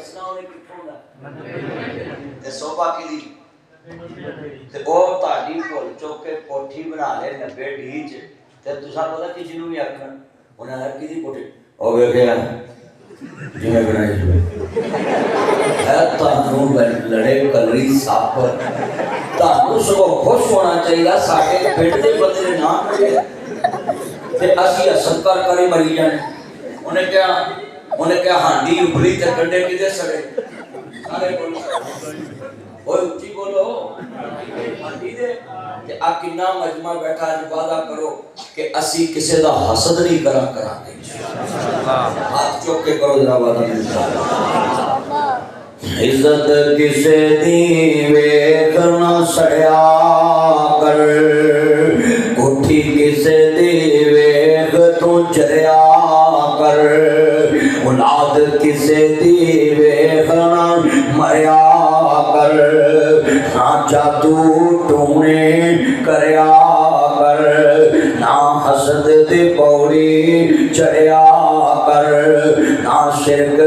दसना उन्हें कित्थों दा ते सोभा किदी ते ओह ताड़ी भुल चुक के कोठी बना ले 90 ढीच ते तुसा पता कि जिन्हों भी आखन उन्हें हर किसी कोठी ओ वेखिया जिवें बनाई है तानू लड़े कलरी सप तानू सगों खुश होना चाहिए साडे पिंड दे बंदे दे नाम पड़े ते असीं हसत कर करे मरी जाने उन्हें क्या हांडी उबली ते गंडे किदे सड़े सारे बोलो ओए उच्ची बोलो हांडी दे ते आ किन्ना मजमा बैठा अज वादा करो कि असी किसी दा हसद नहीं करांगे इंशाअल्लाह हाथ चुक के करो जरा वादा इज्जत किसे दी वेख ना सड़या कर कोठी किसे दी वेख तू चरया कर औलाद किसे दी वेख ना मरया कर ना जादू टूने करया कर ना हसद दी पौड़ी चढ़या कर ना शिरक